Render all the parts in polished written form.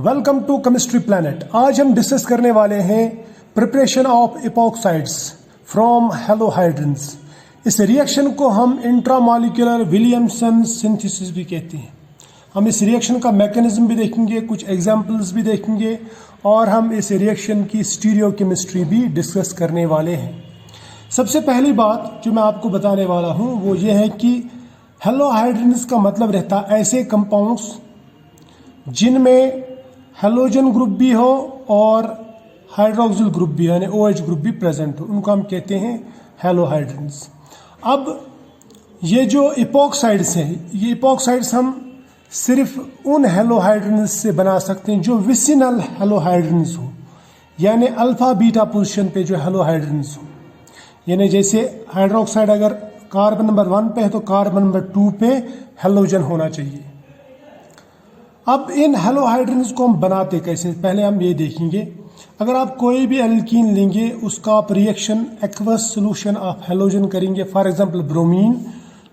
Welcome to chemistry planet. आज हम discuss करने वाले हैं प्रिपरेशन ऑफ इपॉक्साइड्स फ्रॉम हैलोहाइड्रेंस। इस रिएक्शन को हम इंट्रामॉलिक्यूलर विलियमसन सिंथेसिस भी कहते हैं। हम इस रिएक्शन का मैकेनिज्म भी देखेंगे, कुछ एग्जांपल्स भी देखेंगे और हम इस रिएक्शन की स्टीरियोकेमिस्ट्री भी डिस्कस करने वाले हैं। सबसे पहली बात जो मैं आपको बताने वाला हूं वो ये है कि हैलोहाइड्रेंस का मतलब रहता है ऐसे कंपाउंड्स जिनमें हैलोजन ग्रुप भी हो और हाइड्रोक्सिल ग्रुप भी यानी OH ग्रुप भी प्रेजेंट हो, उनको हम कहते हैं हैलोहाइड्रेंस। अब ये जो इपॉक्साइड्स हैं, ये इपॉक्साइड्स हम सिर्फ उन हैलोहाइड्रेंस से बना सकते हैं जो विसिनल हैलोहाइड्रेंस हो, यानी अल्फा बीटा पोजीशन पे जो हैलोहाइड्रेंस हो। यानी जैसे हाइड्रोक्साइड अगर कार्बन नंबर 1 पे है तो कार्बन नंबर 2 पे हैलोजन होना चाहिए। अब इन हैलोहाइड्रेंस को हम बनाते कैसे, पहले हम ये देखेंगे। अगर आप कोई भी एल्कीन लेंगे, उसका आप रिएक्शन एक्वस सोल्यूशन आप हैलोजन करेंगे, फॉर एग्जांपल ब्रोमीन,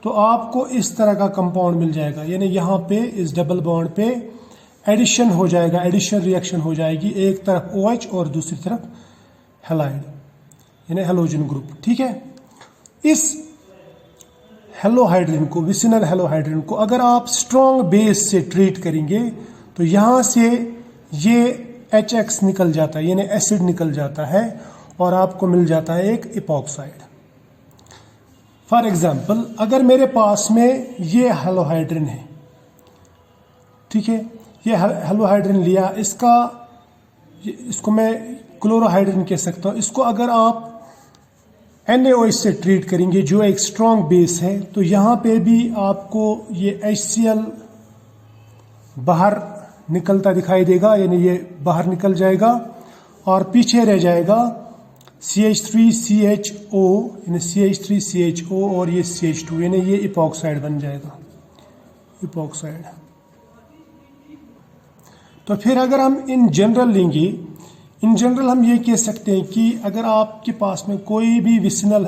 तो आपको इस तरह का कंपाउंड मिल जाएगा। यानी यहाँ पे इस डबल बॉन्ड पे एडिशन हो जाएगा, एडिशन रिएक्शन हो जाएगी, एक तरफ OH और दूसरी तरफ हैलाइड यानी हैलोजन ग्रुप। ठीक है, इस हैलोहाइड्रेन को, विसिनल हैलोहाइड्रेन को अगर आप स्ट्रॉन्ग बेस से ट्रीट करेंगे तो यहां से ये HX निकल जाता है, यानी एसिड निकल जाता है और आपको मिल जाता है एक इपॉक्साइड। फॉर एग्जांपल अगर मेरे पास में ये हैलोहाइड्रेन है, ठीक है, ये हैलोहाइड्रेन लिया, इसको मैं क्लोरोहाइड्रेन कह सकता हूं। इसको अगर आप NaOH से ट्रीट करेंगे जो एक स्ट्रॉन्ग बेस है, तो यहां पे भी आपको ये HCl बाहर निकलता दिखाई देगा, यानी ये बाहर निकल जाएगा और पीछे रह जाएगा CH3CHO, यानी CH3CHO और ये CH2, यानी ये इपॉक्साइड बन जाएगा, इपॉक्साइड। तो फिर अगर हम इन जनरल लेंगे, इन जनरल हम ये कह सकते हैं कि अगर आपके पास में कोई भी विसिनल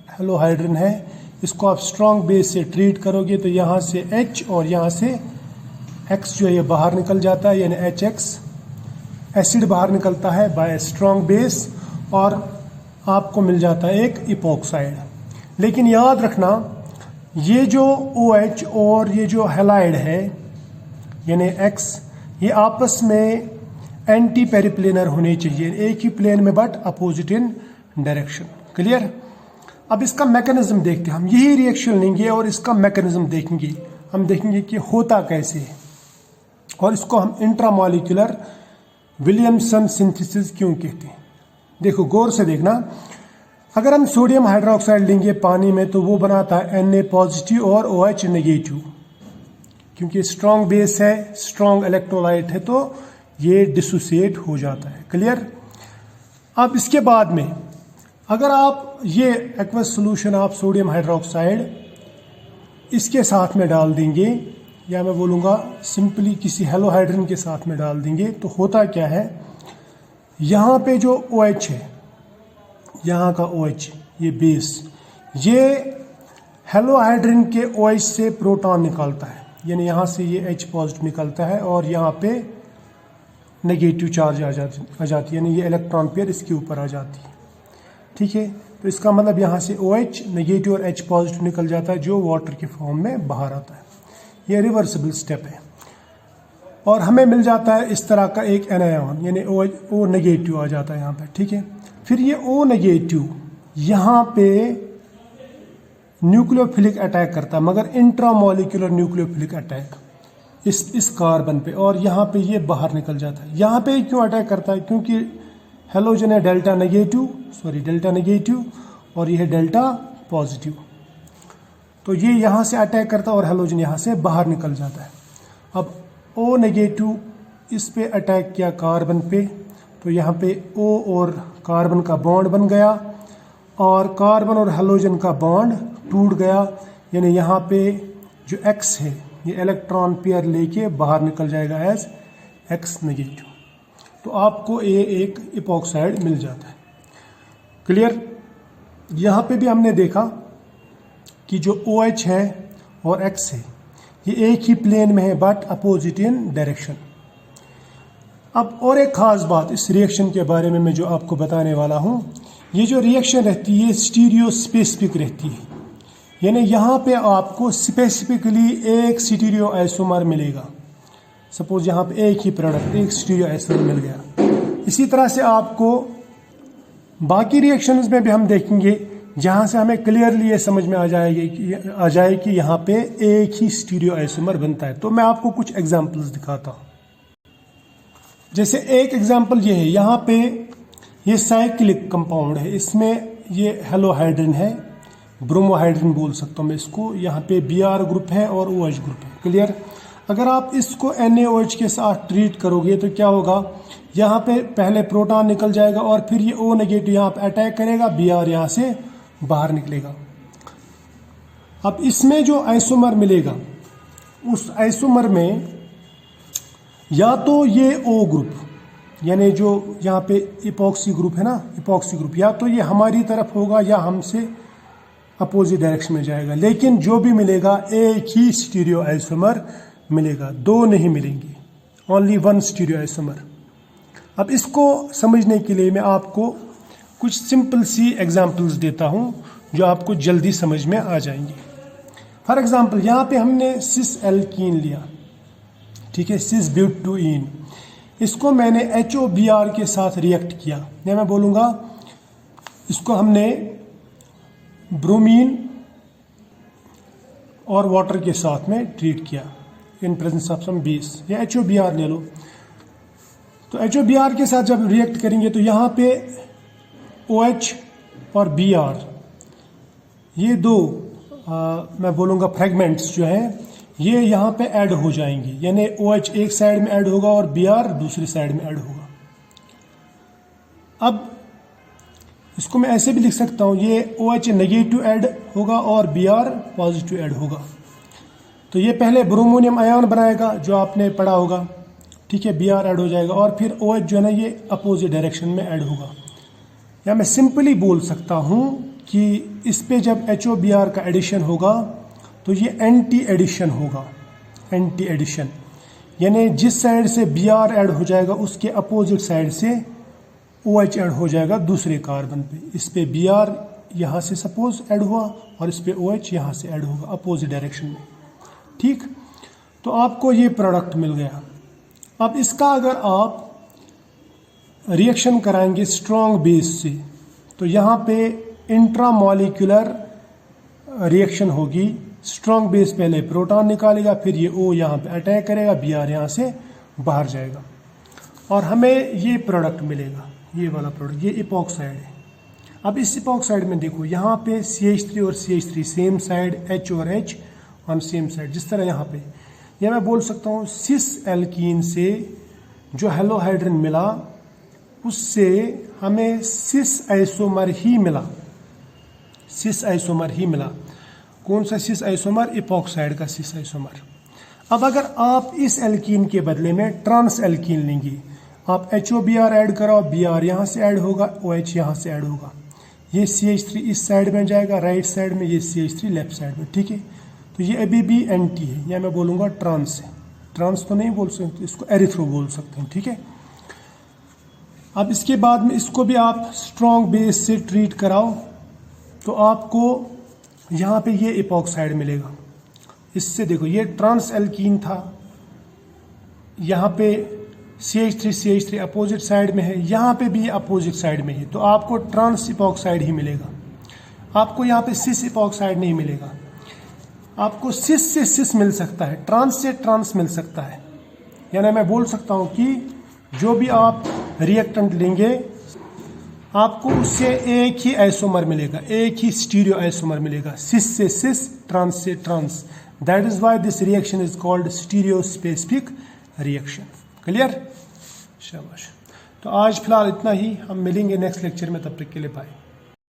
हैलोहाइड्रेन है, इसको आप स्ट्रॉन्ग बेस से ट्रीट करोगे तो यहाँ से H और यहाँ से X जो है ये बाहर निकल जाता है, यानी HX एसिड बाहर निकलता है बाय स्ट्रॉन्ग बेस और आपको मिल जाता है एक इपॉक्साइड। लेकिन याद रखना, ये जो OH और ये जो हैलाइड है यानी X, ये आपस में एंटी पेरिप्लेनर होने चाहिए, एक ही प्लेन में but opposite in direction. Clear? अब इसका मैकेनिज्म देखते हैं। हम यही रिएक्शन लेंगे और इसका मैकेनिज्म देखेंगे। हम देखेंगे कि होता कैसे है और इसको हम इंट्रामॉलिक्यूलर विलियमसन सिंथेसिस क्यों कहते हैं। देखो गौर से देखना, अगर हम सोडियम हाइड्रोक्साइड लेंगे पानी में तो वो बनाता है Na पॉजिटिव और OH नेगेटिव, क्योंकि स्ट्रॉन्ग बेस है, स्ट्रॉन्ग इलेक्ट्रोलाइट है, तो ये डिसोसिएट हो जाता है। क्लियर? अब इसके बाद में अगर आप ये एक्वस सॉल्यूशन आप सोडियम हाइड्रोक्साइड इसके साथ में डाल देंगे, या मैं बोलूँगा सिंपली किसी हैलोहाइड्रेन के साथ में डाल देंगे, तो होता क्या है, यहाँ पे जो OH है, यहाँ का OH ये बेस, ये हैलोहाइड्रेन के OH से प्रोटॉन निकालता है, यानी यहाँ से ये H पॉजिटिव निकलता है और यहाँ पे नेगेटिव चार्ज आ जाती है, यानी ये इलेक्ट्रॉन पेयर इसके ऊपर आ जाती है। ठीक है, तो इसका मतलब यहाँ से OH नेगेटिव और H पॉजिटिव निकल जाता है जो वाटर के फॉर्म में बाहर आता है। ये रिवर्सिबल स्टेप है और हमें मिल जाता है इस तरह का एक एनायन, यानी O नेगेटिव आ जाता है यहाँ पे। ठीक है, फिर ये O नेगेटिव यहाँ पे न्यूक्लियोफिलिक अटैक करता है, मगर इंट्रामॉलिक्यूलर न्यूक्लियोफिलिक अटैक इस कार्बन पे, और यहाँ पे ये बाहर निकल जाता है। यहाँ पे क्यों अटैक करता है? क्योंकि हैलोजन है डेल्टा नेगेटिव और ये है डेल्टा पॉजिटिव, तो ये यहाँ से अटैक करता है और हैलोजन यहाँ से बाहर निकल जाता है। अब O नेगेटिव इस पे अटैक किया कार्बन पे, तो यहाँ पे O और कार्बन का बॉन्ड बन गया और कार्बन और हैलोजन का बॉन्ड टूट गया, यानी यहाँ पे जो X है ये इलेक्ट्रॉन पेयर लेके बाहर निकल जाएगा एज X नेगेटिव, तो आपको एक इपॉक्साइड मिल जाता है। क्लियर? यहाँ पे भी हमने देखा कि जो OH है और X है ये एक ही प्लेन में है बट अपोजिट इन डायरेक्शन। अब और एक ख़ास बात इस रिएक्शन के बारे में मैं जो आपको बताने वाला हूँ, ये जो रिएक्शन रहती है स्टीरियो स्पेसिफिक रहती है, यानी यहाँ पे आपको स्पेसिफिकली एक स्टीरियो आइसोमर मिलेगा। सपोज यहाँ पे एक ही प्रोडक्ट एक स्टीरियो आइसोमर मिल गया। इसी तरह से आपको बाकी रिएक्शंस में भी हम देखेंगे जहाँ से हमें क्लियरली ये समझ में आ जाए कि यहाँ पे एक ही स्टीरियो आइसोमर बनता है। तो मैं आपको कुछ एग्जांपल्स दिखाता हूँ। जैसे एक एग्जांपल ये है, यहाँ पे ये साइक्लिक कंपाउंड है, इसमें ये हेलोहाइड्रिन है, ब्रोमोहाइड्रिन बोल सकता हूँ मैं इसको। यहाँ पे Br ग्रुप है और OH ग्रुप है। क्लियर? अगर आप इसको NaOH के साथ ट्रीट करोगे तो क्या होगा, यहाँ पे पहले प्रोटॉन निकल जाएगा और फिर ये O नेगेटिव यहाँ पे अटैक करेगा, Br यहाँ से बाहर निकलेगा। अब इसमें जो आइसोमर मिलेगा उस आइसोमर में या तो ये O ग्रुप, यानी जो यहाँ पे इपॉक्सी ग्रुप है ना, इपॉक्सी ग्रुप, या तो ये हमारी तरफ होगा या हमसे अपोजिट डायरेक्शन में जाएगा। लेकिन जो भी मिलेगा एक ही स्टीरियो आइसोमर मिलेगा, दो नहीं मिलेंगे, ओनली वन स्टीरियो आइसोमर। अब इसको समझने के लिए मैं आपको कुछ सिंपल सी एग्जांपल्स देता हूँ जो आपको जल्दी समझ में आ जाएंगे। फॉर एग्जांपल यहाँ पे हमने सिस एल्कीन लिया, ठीक है, सिस ब्यूटुइन। इसको मैंने HOBr के साथ रिएक्ट किया, या मैं बोलूँगा इसको हमने ब्रोमीन और वाटर के साथ में ट्रीट किया in presence of some base, या HOBr ले लो। तो HOBr के साथ जब रिएक्ट करेंगे तो यहाँ पे OH और Br ये दो मैं बोलूँगा फ्रेगमेंट्स जो हैं ये यहाँ पे ऐड हो जाएंगे, यानी OH एक साइड में ऐड होगा और Br दूसरी साइड में ऐड होगा। अब इसको मैं ऐसे भी लिख सकता हूँ, ये OH नेगेटिव ऐड होगा और Br पॉजिटिव ऐड होगा। तो ये पहले ब्रोमोनियम आयन बनाएगा जो आपने पढ़ा होगा, ठीक है, Br ऐड हो जाएगा और फिर OH जो है ना ये अपोजिट डायरेक्शन में ऐड होगा। या मैं सिंपली बोल सकता हूँ कि इस पे जब HOBr का एडिशन होगा तो ये एंटी एडिशन होगा, एंटी एडिशन, यानी जिस साइड से Br ऐड हो जाएगा उसके अपोजिट साइड से OH ऐड हो जाएगा दूसरे कार्बन पे। इस पे Br यहाँ से सपोज ऐड हुआ और इस पे OH यहाँ से ऐड होगा अपोजिट डायरेक्शन में, ठीक। तो आपको ये प्रोडक्ट मिल गया। अब इसका अगर आप रिएक्शन कराएंगे स्ट्रॉन्ग बेस से तो यहाँ पे इंट्रामॉलिक्यूलर रिएक्शन होगी। स्ट्रॉन्ग बेस पहले प्रोटॉन निकालेगा, फिर ये O यहाँ पे अटैक करेगा, Br यहाँ से बाहर जाएगा और हमें ये प्रोडक्ट मिलेगा, ये वाला प्रोडक्ट, ये इपॉक्साइड है। अब इस इपॉक्साइड में देखो यहाँ पे CH3 और CH3 सेम साइड, H और H ऑन सेम साइड, जिस तरह यहाँ पे। या मैं बोल सकता हूँ सिस एल्कीन से जो हेलोहाइड्रिन मिला उससे हमें सिस आइसोमर ही मिला, सिस आइसोमर ही मिला। कौन सा सिस आइसोमर? इपॉक्साइड का सिस आइसोमर। अब अगर आप इस एल्कीन के बदले में ट्रांस एल्कीन लेंगे, आप HOBr ऐड कराओ, Br यहाँ से ऐड होगा, OH यहाँ से ऐड होगा, ये CH3 इस साइड में जाएगा राइट साइड में, ये CH3 लेफ्ट साइड में, ठीक है। तो ये अभी भी एंटी है, या मैं बोलूँगा ट्रांस है। ट्रांस तो नहीं बोल सकते, इसको एरिथ्रो बोल सकते हैं, ठीक है। अब इसके बाद में इसको भी आप स्ट्रॉन्ग बेस से ट्रीट कराओ तो आपको यहाँ पे ये इपॉक्साइड मिलेगा। इससे देखो ये ट्रांस एल्कीन था, यहाँ पे CH3 अपोजिट साइड में है, यहाँ पे भी अपोजिट साइड में है, तो आपको ट्रांस इपॉक्साइड ही मिलेगा। आपको यहाँ पे सिस इपॉक्साइड नहीं मिलेगा। आपको सिस से सिस मिल सकता है, ट्रांस से ट्रांस मिल सकता है। यानी मैं बोल सकता हूँ कि जो भी आप रिएक्टेंट लेंगे आपको उससे एक ही आइसोमर मिलेगा, एक ही स्टीरियो आइसोमर मिलेगा, सिस से सिस, ट्रांस से trans. That is why this reaction is called stereo specific reaction. Clear? शाबाश। तो आज फिलहाल इतना ही, हम मिलेंगे नेक्स्ट लेक्चर में, तब तक के लिए बाय।